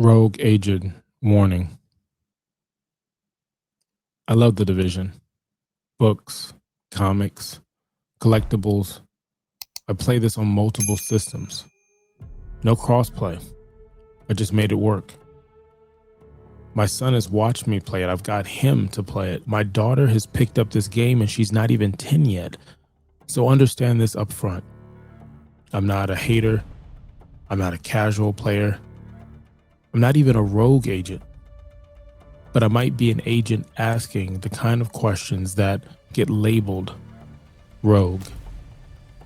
Rogue Agent warning. I love The Division. Books, comics, collectibles. I play this on multiple systems. No crossplay. I just made it work. My son has watched me play it. I've got him to play it. My daughter has picked up this game and she's not even 10 yet. So understand this up front. I'm not a hater. I'm not a casual player. I'm not even a rogue agent. But I might be an agent asking the kind of questions that get labeled rogue.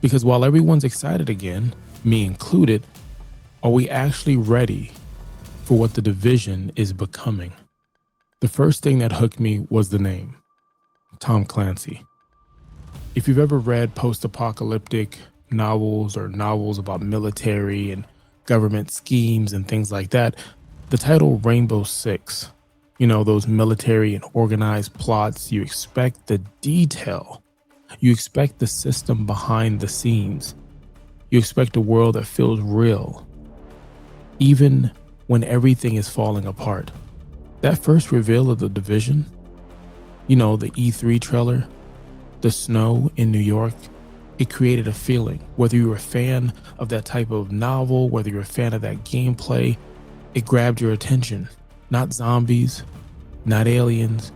Because while everyone's excited again, me included, are we actually ready for what the Division is becoming? The first thing that hooked me was the name, Tom Clancy. If you've ever read post-apocalyptic novels or novels about military and government schemes and things like that, the title Rainbow Six, those military and organized plots, you expect the detail. You expect the system behind the scenes. You expect a world that feels real, even when everything is falling apart. That first reveal of the Division, the E3 trailer, the snow in New York, it created a feeling. Whether you were a fan of that type of novel, whether you're a fan of that gameplay, it grabbed your attention. Not zombies, not aliens,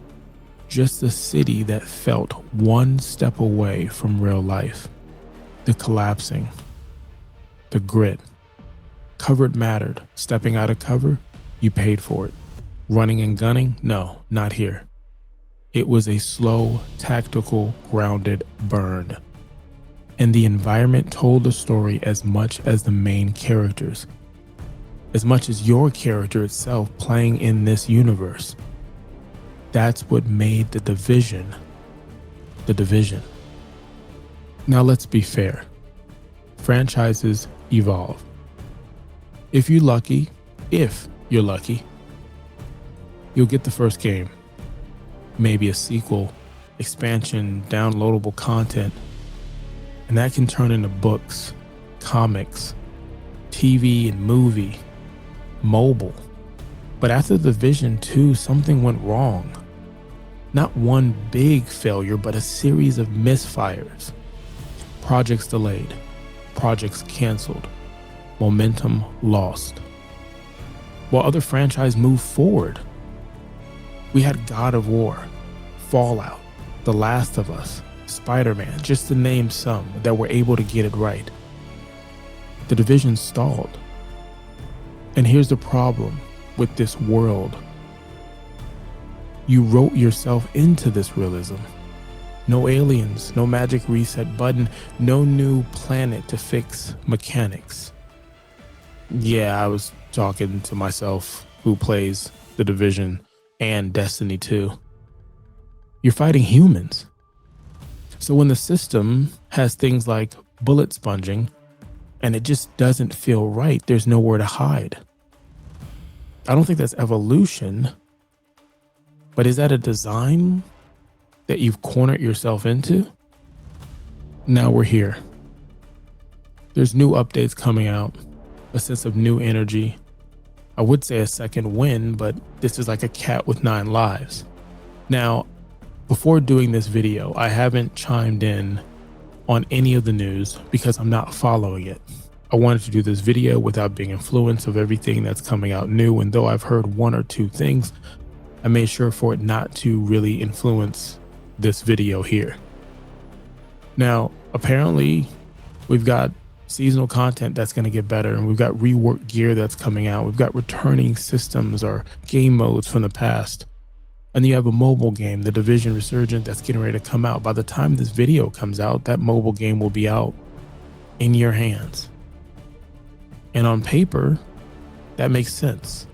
just a city that felt one step away from real life. The collapsing, the grit. Covered mattered. Stepping out of cover, you paid for it. Running and gunning, no, not here. It was a slow, tactical, grounded burn. And the environment told the story as much as the main characters, as much as your character itself playing in this universe. That's what made the Division the Division. Now let's be fair. Franchises evolve. If you're lucky, you'll get the first game, maybe a sequel, expansion, downloadable content, and that can turn into books, comics, TV and movie, mobile. But after the Division 2, something went wrong. Not one big failure, but a series of misfires. Projects delayed, projects canceled, momentum lost. While other franchises moved forward, we had God of War, Fallout, The Last of Us, Spider-Man, just to name some that were able to get it right. The Division stalled. And here's the problem with this world. You wrote yourself into this realism. No aliens, no magic reset button, no new planet to fix mechanics. Yeah, I was talking to myself, who plays The Division and Destiny 2. You're fighting humans. So when the system has things like bullet sponging and it just doesn't feel right, there's nowhere to hide. I don't think that's evolution, but is that a design that you've cornered yourself into? Now we're here. There's new updates coming out, a sense of new energy. I would say a second win, but this is like a cat with 9 lives. Now, before doing this video, I haven't chimed in on any of the news because I'm not following it. I wanted to do this video without being influenced of everything that's coming out new, and though I've heard one or two things, I made sure for it not to really influence this video here. Now, apparently, we've got seasonal content that's going to get better, and we've got reworked gear that's coming out. We've got returning systems or game modes from the past. And you have a mobile game, The Division Resurgent, that's getting ready to come out. By the time this video comes out, that mobile game will be out in your hands. And on paper, that makes sense.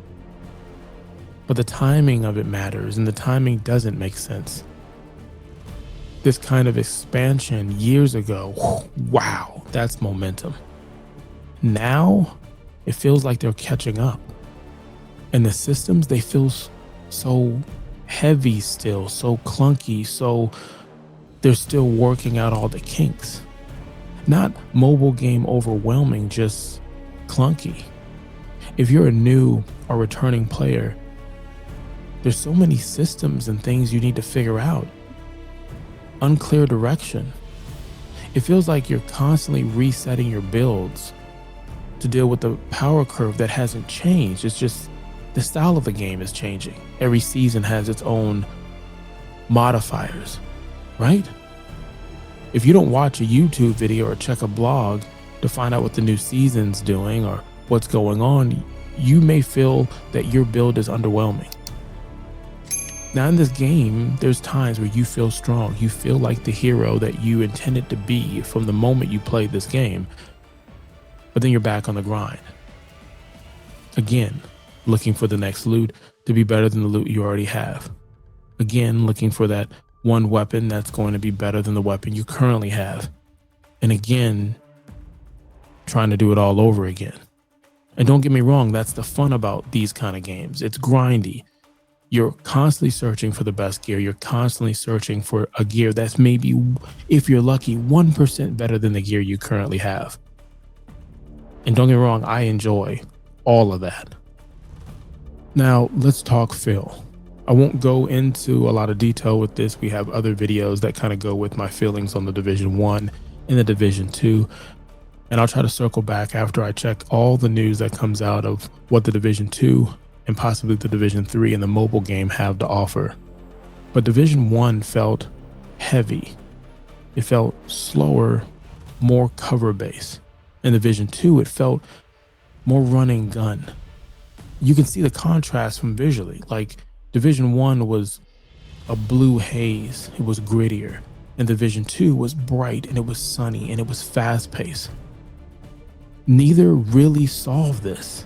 But the timing of it matters, and the timing doesn't make sense. This kind of expansion years ago, wow, that's momentum. Now, it feels like they're catching up. And the systems, they feel so heavy still, so clunky, so they're still working out all the kinks. Not mobile game overwhelming, just clunky. If you're a new or returning player, there's so many systems and things you need to figure out. Unclear direction. It feels like you're constantly resetting your builds to deal with the power curve that hasn't changed. It's just the style of the game is changing. Every season has its own modifiers, right? If you don't watch a YouTube video or check a blog to find out what the new season's doing or what's going on, you may feel that your build is underwhelming. Now in this game, there's times where you feel strong. You feel like the hero that you intended to be from the moment you played this game, but then you're back on the grind. Again, looking for the next loot to be better than the loot you already have. Again, looking for that one weapon that's going to be better than the weapon you currently have. And again, trying to do it all over again. And don't get me wrong, that's the fun about these kind of games. It's grindy. You're constantly searching for the best gear. You're constantly searching for a gear that's maybe, if you're lucky, 1% better than the gear you currently have. And don't get me wrong, I enjoy all of that. Now, let's talk feel. I won't go into a lot of detail with this. We have other videos that kind of go with my feelings on the Division 1 and the Division 2. And I'll try to circle back after I check all the news that comes out of what the Division 2 and possibly the Division 3 and the mobile game have to offer. But Division 1 felt heavy. It felt slower, more cover based. In Division 2, it felt more run and gun. You can see the contrast from visually. Like Division 1 was a blue haze. It was grittier. And Division 2 was bright and it was sunny and it was fast paced. Neither really solved this.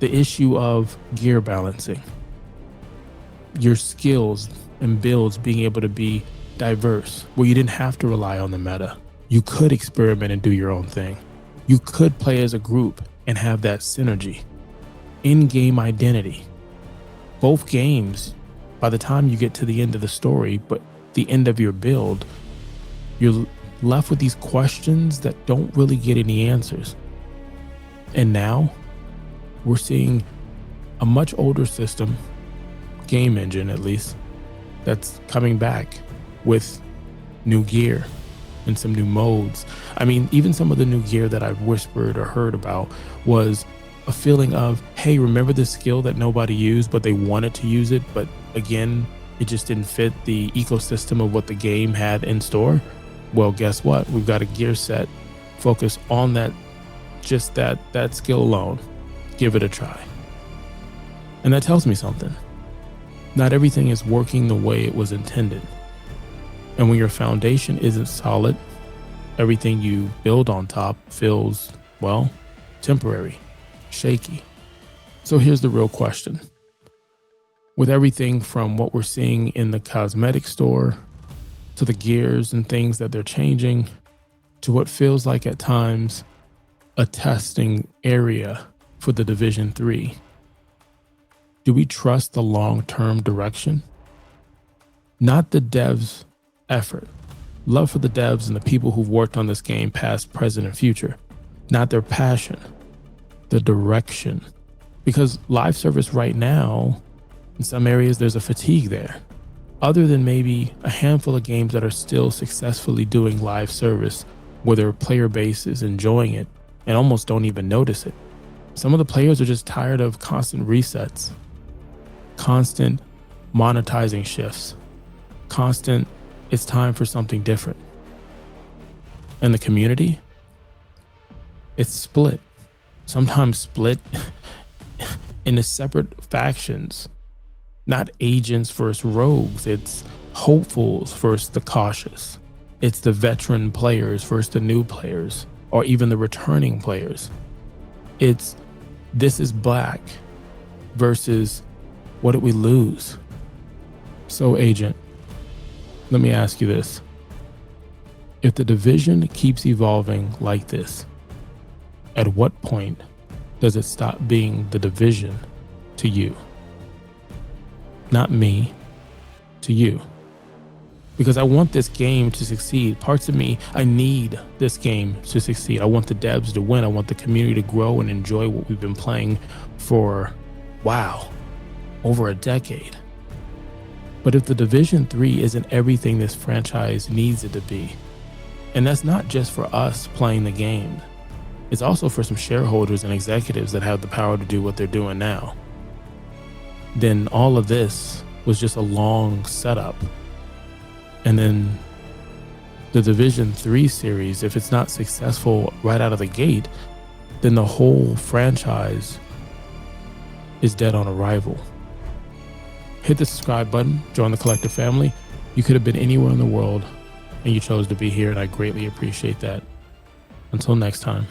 The issue of gear balancing, your skills and builds being able to be diverse, where you didn't have to rely on the meta. You could experiment and do your own thing. You could play as a group and have that synergy. In-game identity. Both games, by the time you get to the end of the story, but the end of your build, you're left with these questions that don't really get any answers. And now, we're seeing a much older system, game engine at least, that's coming back with new gear and some new modes. I mean, even some of the new gear that I've whispered or heard about was a feeling of, hey, remember this skill that nobody used, but they wanted to use it, but again, it just didn't fit the ecosystem of what the game had in store? Well, guess what? We've got a gear set focused on that, just that skill alone. Give it a try. And that tells me something. Not everything is working the way it was intended. And when your foundation isn't solid, everything you build on top feels, well, temporary, shaky. So here's the real question. With everything from what we're seeing in the cosmetic store, to the gears and things that they're changing, to what feels like at times a testing area for the Division 3. Do we trust the long-term direction? Not the devs' effort. Love for the devs and the people who've worked on this game past, present, and future. Not their passion. The direction. Because live service right now, in some areas, there's a fatigue there. Other than maybe a handful of games that are still successfully doing live service, where their player base is enjoying it and almost don't even notice it. Some of the players are just tired of constant resets, constant monetizing shifts, constant, it's time for something different. And the community, it's split, sometimes split into separate factions, not agents versus rogues. It's hopefuls versus the cautious. It's the veteran players versus the new players, or even the returning players. It's this is black versus what did we lose? So agent, let me ask you this. If the division keeps evolving like this, at what point does it stop being the division to you? Not me, to you. because I want this game to succeed. Parts of me, I need this game to succeed. I want the devs to win. I want the community to grow and enjoy what we've been playing for, wow, over a decade. But if The Division 3 isn't everything this franchise needs it to be, and that's not just for us playing the game, it's also for some shareholders and executives that have the power to do what they're doing now, then all of this was just a long setup. And then the Division 3 series, if it's not successful right out of the gate, then the whole franchise is dead on arrival. Hit the subscribe button, join the collective family. You could have been anywhere in the world and you chose to be here, and I greatly appreciate that. Until next time.